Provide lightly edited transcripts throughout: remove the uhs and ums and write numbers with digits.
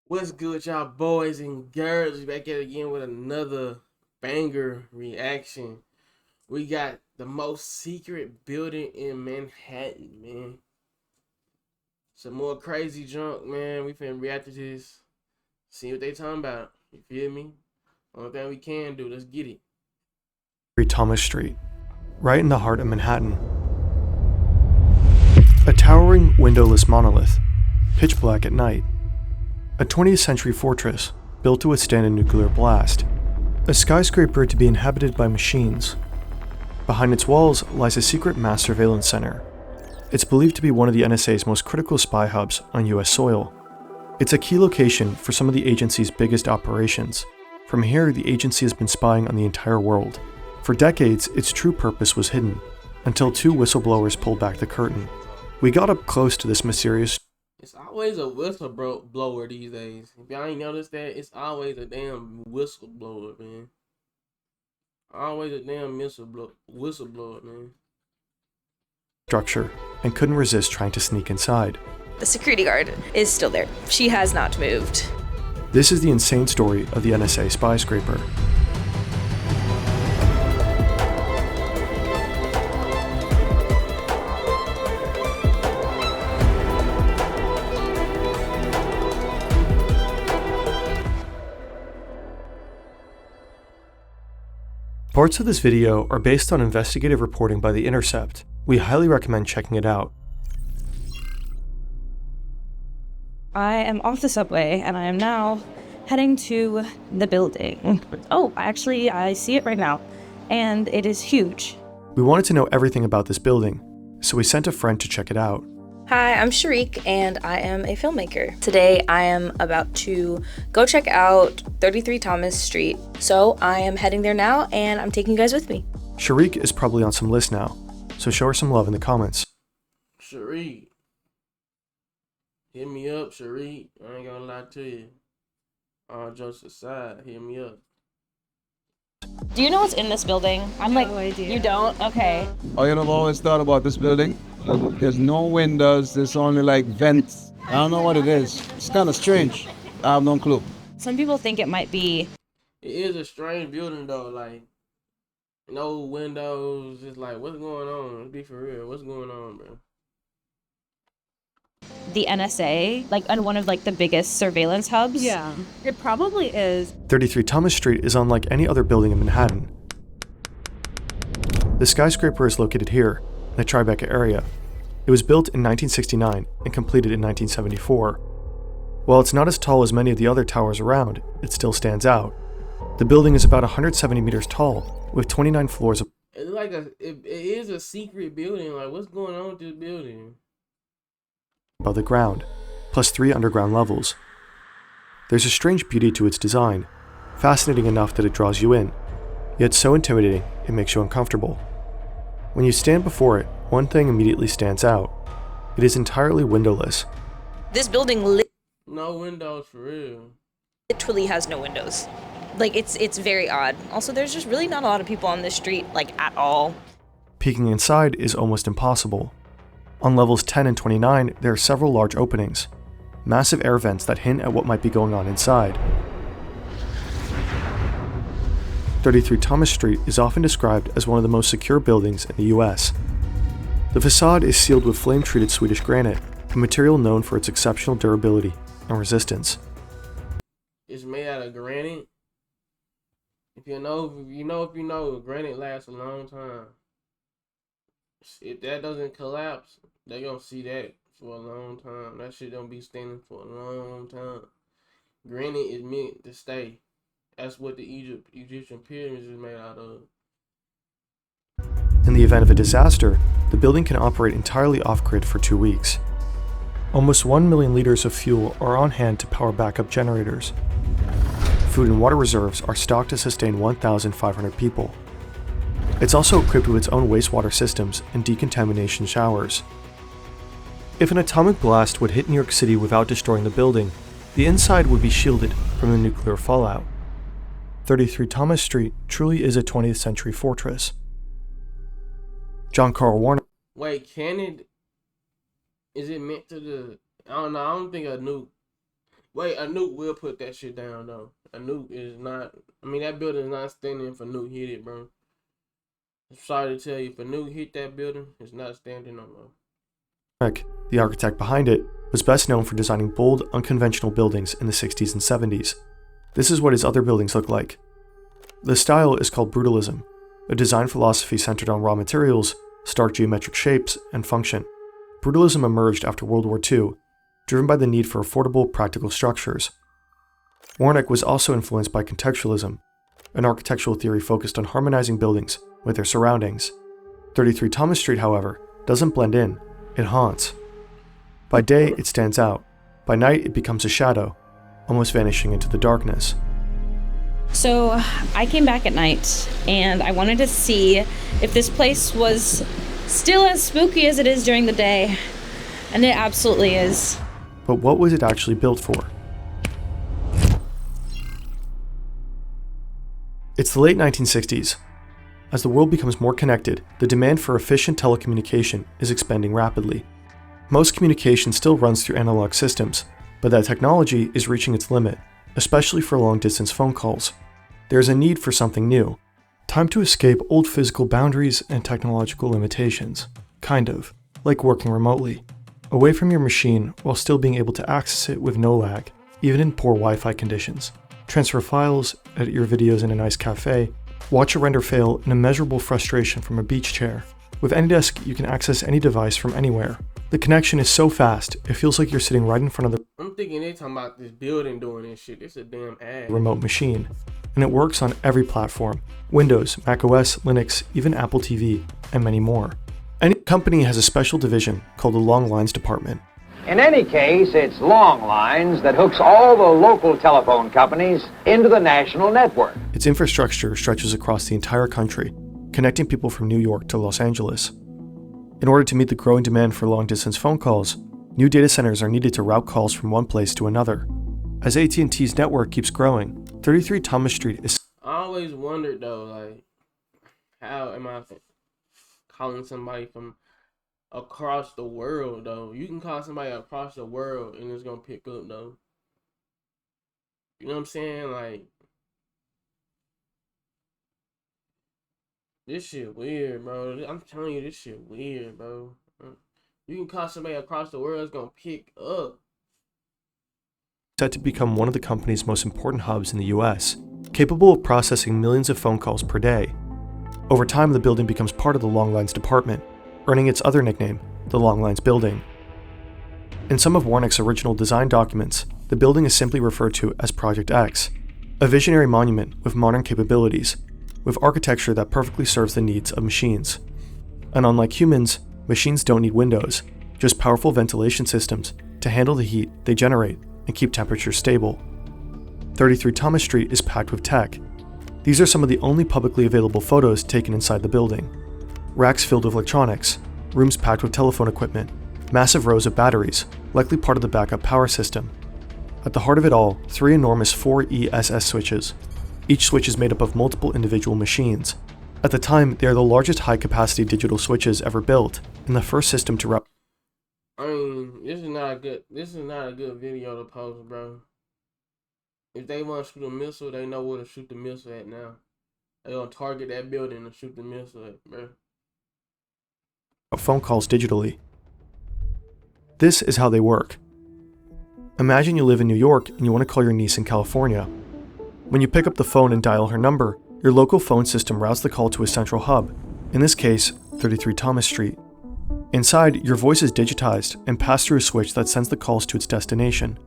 What's good, y'all boys and girls? We back at it again with another banger reaction. We got the most secret building in Manhattan, man. Some more crazy junk, man. We finna react to this. See what they talking about. You feel me? Only thing we can do, let's get it. Thomas Street, right in the heart of Manhattan. A towering, windowless monolith, pitch black at night. A 20th century fortress, built to withstand a nuclear blast. A skyscraper to be inhabited by machines. Behind its walls lies a secret mass surveillance center. It's believed to be one of the NSA's most critical spy hubs on US soil. It's a key location for some of the agency's biggest operations. From here, the agency has been spying on the entire world. For decades, its true purpose was hidden, until two whistleblowers pulled back the curtain. We got up close to this mysterious. It's always a whistleblower these days. If y'all ain't noticed that, it's always a damn whistleblower, man. Always a damn whistleblower, man. Structure, and couldn't resist trying to sneak inside. The security guard is still there. She has not moved. This is the insane story of the NSA spy scraper. Parts of this video are based on investigative reporting by The Intercept. We highly recommend checking it out. I am off the subway and I am now heading to the building. Oh, actually, I see it right now. And it is huge. We wanted to know everything about this building, so we sent a friend to check it out. Hi, I'm Sharik and I am a filmmaker. Today I am about to go check out 33 Thomas Street. So I am heading there now and I'm taking you guys with me. Sharik is probably on some list now, so show her some love in the comments. Sharik. Hit me up, Sharik. I ain't gonna lie to you. All jokes aside, hit me up. Do you know what's in this building? I'm No like, idea. You don't? Okay. I've always thought about this building. There's no windows, there's only like vents. I don't know what it is. It's kind of strange. I have no clue. Some people think it might be It is a strange building though, like no windows. Just like, what's going on? Let's be for real. What's going on, bro? the NSA, like on one of like the biggest surveillance hubs. Yeah, it probably is. 33 Thomas Street is unlike any other building in Manhattan. The skyscraper is located here, in the Tribeca area. It was built in 1969 and completed in 1974. While it's not as tall as many of the other towers around, it still stands out. The building is about 170 meters tall, with 29 floors of It's like it is a secret building. Like, what's going on with this building? above the ground, plus 3 underground levels. There's a strange beauty to its design, fascinating enough that it draws you in, yet so intimidating it makes you uncomfortable. When you stand before it, one thing immediately stands out. It is entirely windowless. This building No windows for real. literally has no windows. Like it's very odd. Also, there's just really not a lot of people on this street, like at all. Peeking inside is almost impossible. On levels 10 and 29, there are several large openings, massive air vents that hint at what might be going on inside. 33 Thomas Street is often described as one of the most secure buildings in the US. The facade is sealed with flame-treated Swedish granite, a material known for its exceptional durability and resistance. It's made out of granite. If you know, granite lasts a long time. If that doesn't collapse, they gonna see that for a long time. That shit don't be standing for a long time. Granite is meant to stay. That's what the Egyptian pyramids is made out of. In the event of a disaster, the building can operate entirely off-grid for 2 weeks. Almost 1 million liters of fuel are on hand to power backup generators. Food and water reserves are stocked to sustain 1,500 people. It's also equipped with its own wastewater systems and decontamination showers. If an atomic blast would hit New York City without destroying the building, the inside would be shielded from the nuclear fallout. 33 Thomas Street truly is a 20th century fortress. John Carl Warner. Wait, can it? Is it meant to the? I don't know. I don't think a nuke Wait, a nuke will put that shit down though. A nuke is not. I mean, that building is not standing if a nuke hit it, bro. I'm sorry to tell you, if a nuke hit that building, it's not standing no more. Warnick, the architect behind it, was best known for designing bold, unconventional buildings in the 60s and 70s. This is what his other buildings look like. The style is called brutalism, a design philosophy centered on raw materials, stark geometric shapes, and function. Brutalism emerged after World War II, driven by the need for affordable, practical structures. Warnick was also influenced by contextualism, an architectural theory focused on harmonizing buildings with their surroundings. 33 Thomas Street, however, doesn't blend in, it haunts. By day, it stands out. By night, it becomes a shadow, almost vanishing into the darkness. So I came back at night and I wanted to see if this place was still as spooky as it is during the day. And it absolutely is. But what was it actually built for? It's the late 1960s. As the world becomes more connected, the demand for efficient telecommunication is expanding rapidly. Most communication still runs through analog systems, but that technology is reaching its limit, especially for long-distance phone calls. There's a need for something new. Time to escape old physical boundaries and technological limitations. Kind of, like working remotely. Away from your machine while still being able to access it with no lag, even in poor Wi-Fi conditions. Transfer files, edit your videos in a nice cafe, watch a render fail in immeasurable frustration from a beach chair. With AnyDesk, you can access any device from anywhere. The connection is so fast, it feels like you're sitting right in front of the I'm thinking they talking about this building doing this shit. It's a damn ad. remote machine. And it works on every platform. Windows, macOS, Linux, even Apple TV, and many more. Any company has a special division called the Long Lines Department. In any case, it's Long Lines that hooks all the local telephone companies into the national network. Its infrastructure stretches across the entire country, connecting people from New York to Los Angeles. In order to meet the growing demand for long-distance phone calls, new data centers are needed to route calls from one place to another. As AT&T's network keeps growing, 33 Thomas Street is... I always wondered though, like, how am I calling somebody from across the world though? You can call somebody across the world and it's gonna pick up though. You know what I'm saying? Like, this shit weird, bro. I'm telling you, this shit weird, bro. You can call somebody across the world, it's gonna pick up. set to become one of the company's most important hubs in the US, capable of processing millions of phone calls per day. Over time, the building becomes part of the Long Lines Department, earning its other nickname, the Long Lines Building. In some of Warnick's original design documents, the building is simply referred to as Project X, a visionary monument with modern capabilities, with architecture that perfectly serves the needs of machines. And unlike humans, machines don't need windows, just powerful ventilation systems to handle the heat they generate and keep temperatures stable. 33 Thomas Street is packed with tech. These are some of the only publicly available photos taken inside the building. Racks filled with electronics, rooms packed with telephone equipment, massive rows of batteries, likely part of the backup power system. At the heart of it all, 3 enormous 4E SS switches. Each switch is made up of multiple individual machines. At the time, they are the largest high-capacity digital switches ever built, and the first system to route. I mean, this is not a good video to post, bro. If they want to shoot a missile, they know where to shoot the missile at now. They gonna target that building and shoot the missile at, bro. Phone calls digitally. This is how they work. Imagine you live in New York and you want to call your niece in California. When you pick up the phone and dial her number, your local phone system routes the call to a central hub, in this case, 33 Thomas Street. Inside, your voice is digitized and passed through a switch that sends the calls to its destination.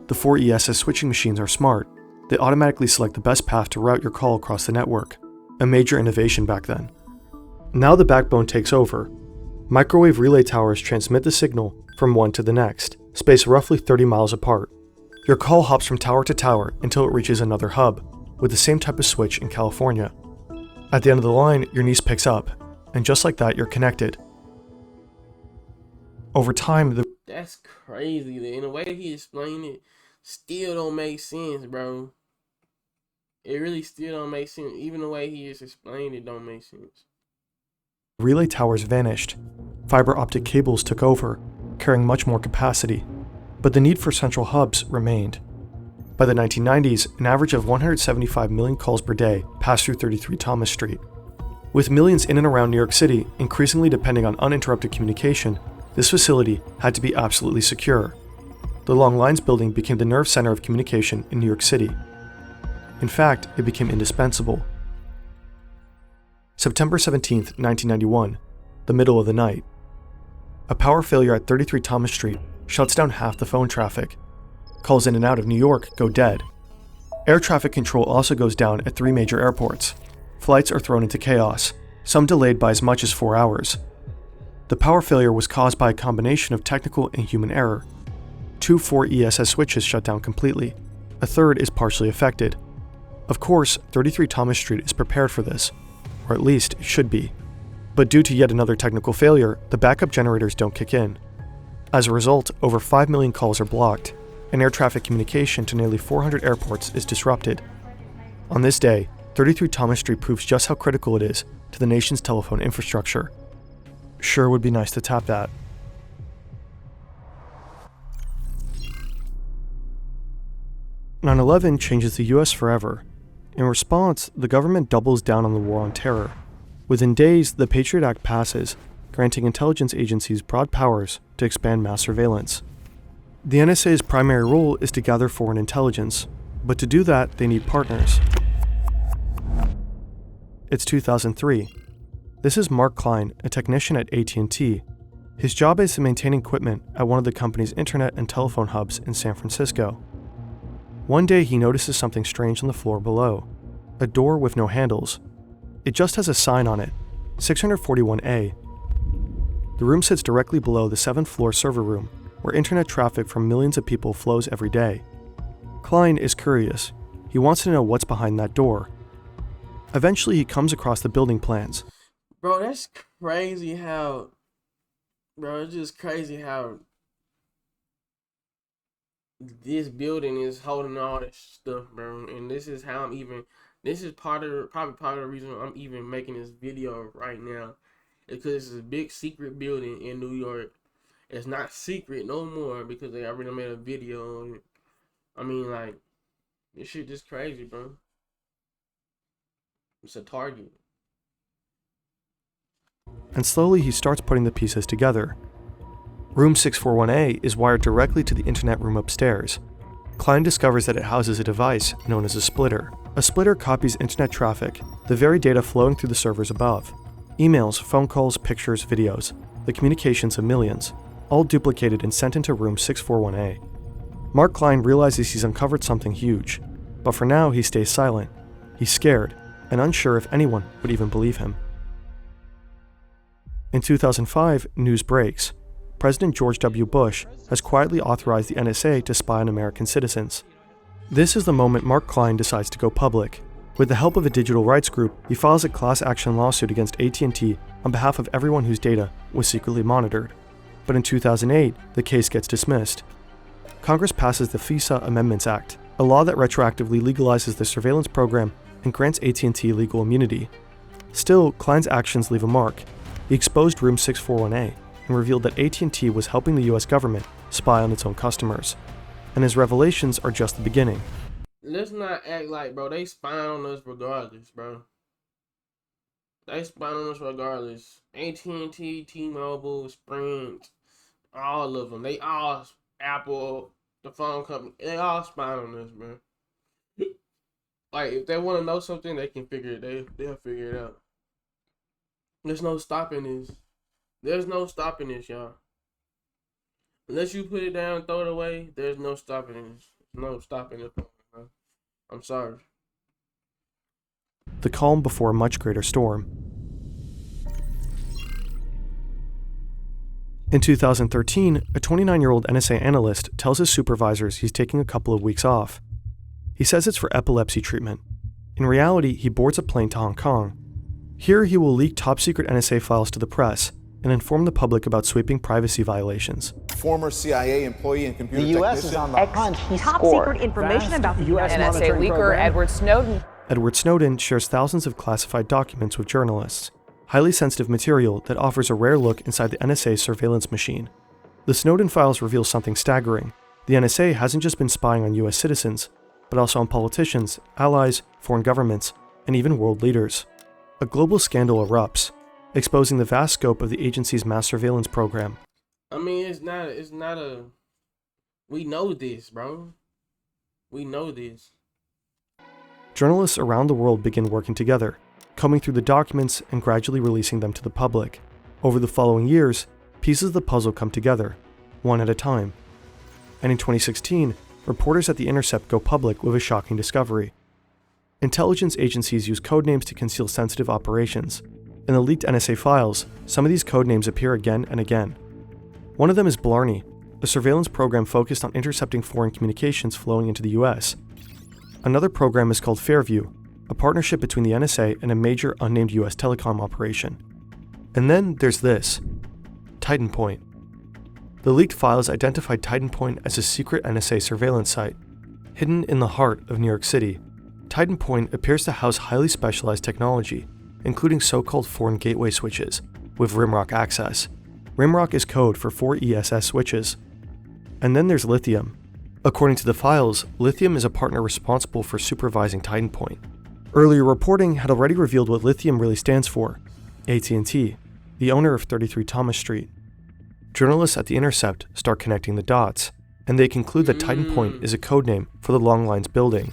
The 4 ESS switching machines are smart. They automatically select the best path to route your call across the network, a major innovation back then. Now the backbone takes over. Microwave relay towers transmit the signal from one to the next, spaced roughly 30 miles apart. Your call hops from tower to tower until it reaches another hub, with the same type of switch in California. At the end of the line, your niece picks up, and just like that, you're connected. Over time, That's crazy. In the way he explained it, still don't make sense, bro. It really still don't make sense. Even the way he just explained it don't make sense. relay towers vanished. Fiber optic cables took over, carrying much more capacity. But the need for central hubs remained. By the 1990s, an average of 175 million calls per day passed through 33 Thomas Street. With millions in and around New York City increasingly depending on uninterrupted communication, this facility had to be absolutely secure. The Long Lines building became the nerve center of communication in New York City. In fact, it became indispensable. September 17, 1991, the middle of the night. A power failure at 33 Thomas Street shuts down half the phone traffic. Calls in and out of New York go dead. Air traffic control also goes down at 3 major airports. Flights are thrown into chaos, some delayed by as much as 4 hours. The power failure was caused by a combination of technical and human error. 2 4 ESS switches shut down completely. A third is partially affected. Of course, 33 Thomas Street is prepared for this, or at least it should be. But due to yet another technical failure, the backup generators don't kick in. As a result, over 5 million calls are blocked, and air traffic communication to nearly 400 airports is disrupted. On this day, 33 Thomas Street proves just how critical it is to the nation's telephone infrastructure. Sure would be nice to tap that. "9/11 changes the US forever. In response, the government doubles down on the war on terror. Within days, the Patriot Act passes, granting intelligence agencies broad powers to expand mass surveillance. The NSA's primary role is to gather foreign intelligence, but to do that, they need partners. It's 2003. This is Mark Klein, a technician at AT&T. His job is to maintain equipment at one of the company's internet and telephone hubs in San Francisco. One day he notices something strange on the floor below, a door with no handles. It just has a sign on it, 641A. The room sits directly below the 7th floor server room, where internet traffic from millions of people flows every day. Klein is curious. He wants to know what's behind that door. Eventually he comes across the building plans. Bro, that's crazy how... Bro, it's just crazy how... this building is holding all this stuff, bro. And this is how this is probably part of the reason I'm even making this video right now. Because it's a big secret building in New York. It's not secret no more because they already made a video on it. I mean, like, this shit just crazy, bro. It's a target. And slowly he starts putting the pieces together. Room 641A is wired directly to the internet room upstairs. Klein discovers that it houses a device known as a splitter. A splitter copies internet traffic, the very data flowing through the servers above. Emails, phone calls, pictures, videos, the communications of millions, all duplicated and sent into room 641A. Mark Klein realizes he's uncovered something huge, but for now he stays silent. He's scared and unsure if anyone would even believe him. In 2005, news breaks. President George W. Bush has quietly authorized the NSA to spy on American citizens. This is the moment Mark Klein decides to go public. With the help of a digital rights group, he files a class action lawsuit against AT&T on behalf of everyone whose data was secretly monitored. But in 2008, the case gets dismissed. Congress passes the FISA Amendments Act, a law that retroactively legalizes the surveillance program and grants AT&T legal immunity. Still, Klein's actions leave a mark. He exposed Room 641A and revealed that AT&T was helping the US government spy on its own customers. And his revelations are just the beginning. Let's not act like, bro, they spying on us regardless, bro. They spying on us regardless. AT&T, T-Mobile, Sprint, all of them. They all, Apple, the phone company, they all spying on us, bro. Like, if they want to know something, they can figure it. They'll figure it out. There's no stopping this. There's no stopping this, y'all. Unless you put it down and throw it away, there's no stopping this. No stopping it, bro. I'm sorry. The calm before a much greater storm. In 2013, a 29-year-old NSA analyst tells his supervisors he's taking a couple of weeks off. He says it's for epilepsy treatment. In reality, he boards a plane to Hong Kong. Here, he will leak top-secret NSA files to the press and inform the public about sweeping privacy violations. Former CIA employee and computer technician. The U.S. is on the hunt. Top secret information about the U.S. NSA leaker Edward Snowden. Edward Snowden shares thousands of classified documents with journalists, highly sensitive material that offers a rare look inside the NSA's surveillance machine. The Snowden files reveal something staggering. The NSA hasn't just been spying on U.S. citizens, but also on politicians, allies, foreign governments, and even world leaders. A global scandal erupts, exposing the vast scope of the agency's mass surveillance program. I mean, it's not a, we know this, bro. We know this. Journalists around the world begin working together, combing through the documents and gradually releasing them to the public. Over the following years, pieces of the puzzle come together, one at a time. And in 2016, reporters at The Intercept go public with a shocking discovery. Intelligence agencies use codenames to conceal sensitive operations. In the leaked NSA files, some of these codenames appear again and again. One of them is Blarney, a surveillance program focused on intercepting foreign communications flowing into the US. Another program is called Fairview, a partnership between the NSA and a major unnamed US telecom operation. And then there's this, Titan Point. The leaked files identified Titan Point as a secret NSA surveillance site. Hidden in the heart of New York City, Titan Point appears to house highly specialized technology, including so-called foreign gateway switches, with RIMROC access. RIMROC is code for 4 ESS switches. And then there's Lithium. According to the files, Lithium is a partner responsible for supervising Titan Point. Earlier reporting had already revealed what Lithium really stands for, AT&T, the owner of 33 Thomas Street. Journalists at The Intercept start connecting the dots, and they conclude that Titan Point is a codename for the Long Lines building.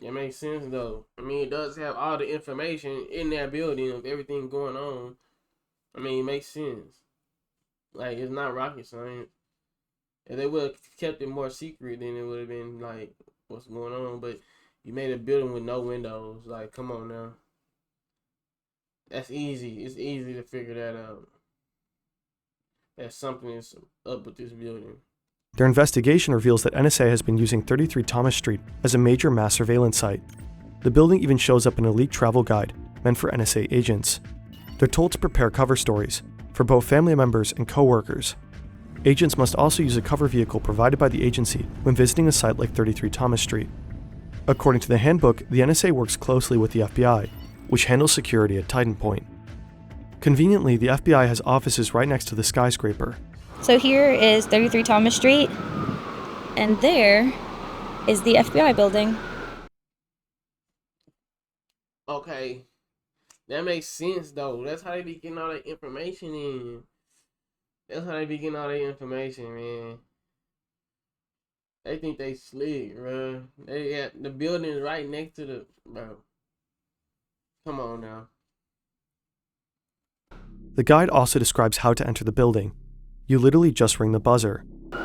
That makes sense though. I mean, it does have all the information in that building of everything going on. I mean, it makes sense. Like, it's not rocket science. If they would have kept it more secret, then it would have been like, what's going on? But you made a building with no windows. Like, come on now. That's easy. It's easy to figure that out. That something is up with this building. Their investigation reveals that NSA has been using 33 Thomas Street as a major mass surveillance site. The building even shows up in a leaked travel guide meant for NSA agents. They're told to prepare cover stories for both family members and co-workers. Agents must also use a cover vehicle provided by the agency when visiting a site like 33 Thomas Street. According to the handbook, the NSA works closely with the FBI, which handles security at Titan Point. Conveniently, the FBI has offices right next to the skyscraper. So here is 33 Thomas Street, and there is the FBI building. Okay. That makes sense though. That's how they be getting all that information in. That's how they be getting all that information, man. They think they slick, bro. They got the building right next to the, bro. Come on now. The guide also describes how to enter the building. You literally just ring the buzzer.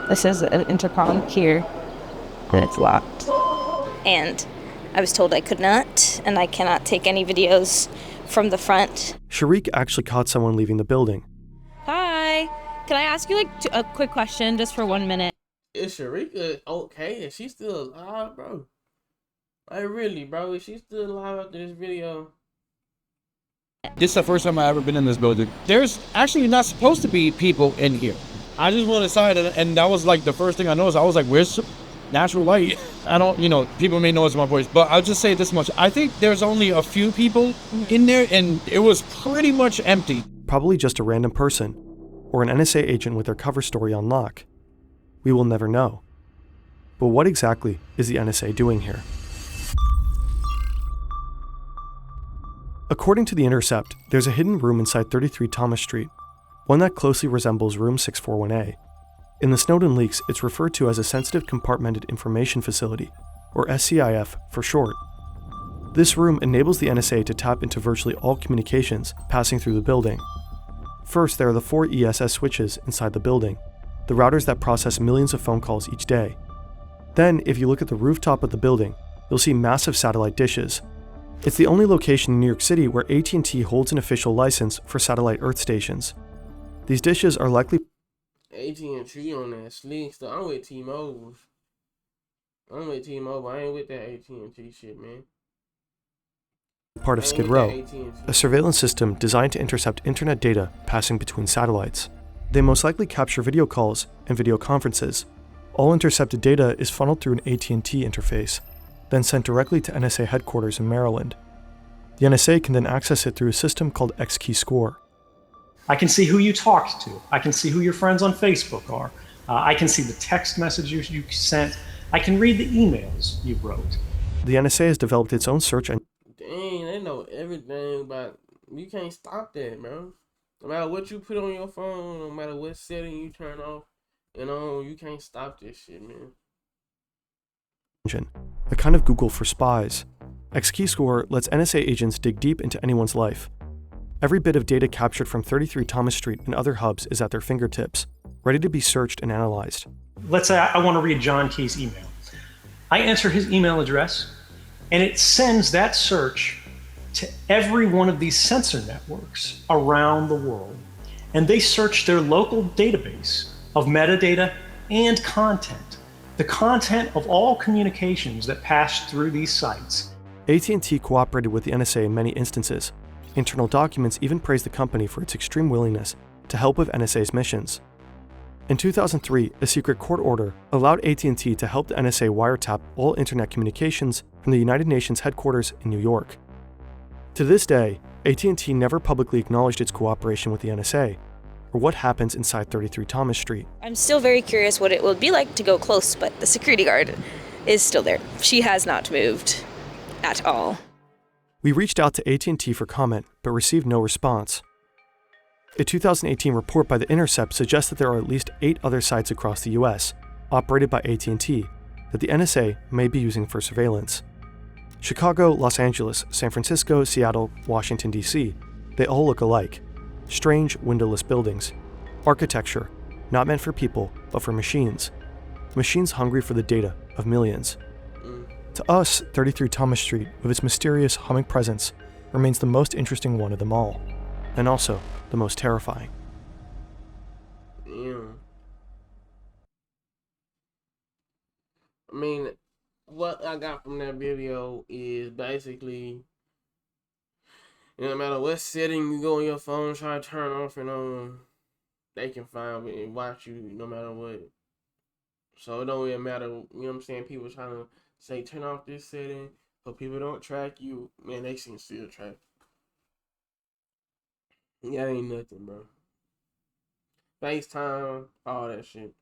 This is an intercom here, and it's locked. And I was told I could not, and I cannot take any videos from the front. Sharik actually caught someone leaving the building. Hi. Can I ask you a quick question just for 1 minute? Is Sharika okay? Is she still alive, bro? Like, really, bro? Is she still alive after this video? This is the first time I've ever been in this building. There's actually not supposed to be people in here. I just went inside, and that was like the first thing I noticed. I was like, where's natural light? I don't, people may notice my voice, but I'll just say this much. I think there's only a few people in there, and it was pretty much empty. Probably just a random person, or an NSA agent with their cover story on lock. We will never know. But what exactly is the NSA doing here? According to The Intercept, there's a hidden room inside 33 Thomas Street, one that closely resembles Room 641A. In the Snowden leaks, it's referred to as a Sensitive Compartmented Information Facility, or SCIF for short. This room enables the NSA to tap into virtually all communications passing through the building. First, there are the 4 ESS switches inside the building, the routers that process millions of phone calls each day. Then, if you look at the rooftop of the building, you'll see massive satellite dishes. It's the only location in New York City where AT&T holds an official license for satellite earth stations. These dishes are likely AT&T on that slick stuff. I'm with T-Mobile. I ain't with that AT&T shit, man. part of Skid Row, a surveillance system designed to intercept internet data passing between satellites. They most likely capture video calls and video conferences. All intercepted data is funneled through an AT&T interface, then sent directly to NSA headquarters in Maryland. The NSA can then access it through a system called XKeyscore. I can see who you talked to. I can see who your friends on Facebook are. I can see the text messages you sent. I can read the emails you wrote. The NSA has developed its own search engine. Dang, they know everything about. You can't stop that, bro. No matter what you put on your phone, no matter what setting you turn off, you can't stop this shit, man. A kind of Google for spies. Xkeyscore lets NSA agents dig deep into anyone's life. Every bit of data captured from 33 Thomas Street and other hubs is at their fingertips, ready to be searched and analyzed. Let's say I want to read John Key's email. I enter his email address, and it sends that search to every one of these sensor networks around the world. And they search their local database of metadata and content, the content of all communications that pass through these sites. AT&T cooperated with the NSA in many instances. Internal documents even praise the company for its extreme willingness to help with NSA's missions. In 2003, a secret court order allowed AT&T to help the NSA wiretap all internet communications from the United Nations headquarters in New York. To this day, AT&T never publicly acknowledged its cooperation with the NSA, or what happens inside 33 Thomas Street. I'm still very curious what it will be like to go close, but the security guard is still there. She has not moved at all. We reached out to AT&T for comment, but received no response. A 2018 report by The Intercept suggests that there are at least 8 other sites across the US, operated by AT&T, that the NSA may be using for surveillance. Chicago, Los Angeles, San Francisco, Seattle, Washington, D.C., they all look alike. Strange, windowless buildings. Architecture, not meant for people, but for machines. Machines hungry for the data of millions. To us, 33 Thomas Street, with its mysterious, humming presence, remains the most interesting one of them all, and also the most terrifying. Yeah. I mean, what I got from that video is basically, no matter what setting you go on your phone, try to turn off and on, they can find it and watch you no matter what. So it don't really matter, you know what I'm saying? People trying to say turn off this setting so people don't track you. Man, they can still track you. That ain't nothing, bro. FaceTime, all that shit.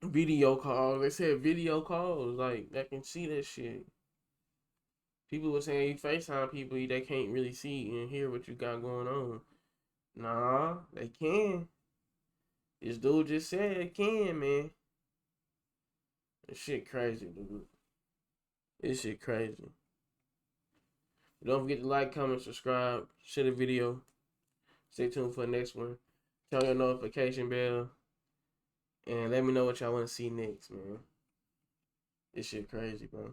Video calls. They said video calls. Like, they can see that shit. People were saying you FaceTime people, they can't really see and hear what you got going on. Nah, they can. This dude just said it can, man. This shit crazy, dude. This shit crazy. Don't forget to like, comment, subscribe, share the video. Stay tuned for the next one. Turn your notification bell. And let me know what y'all want to see next, man. This shit crazy, bro.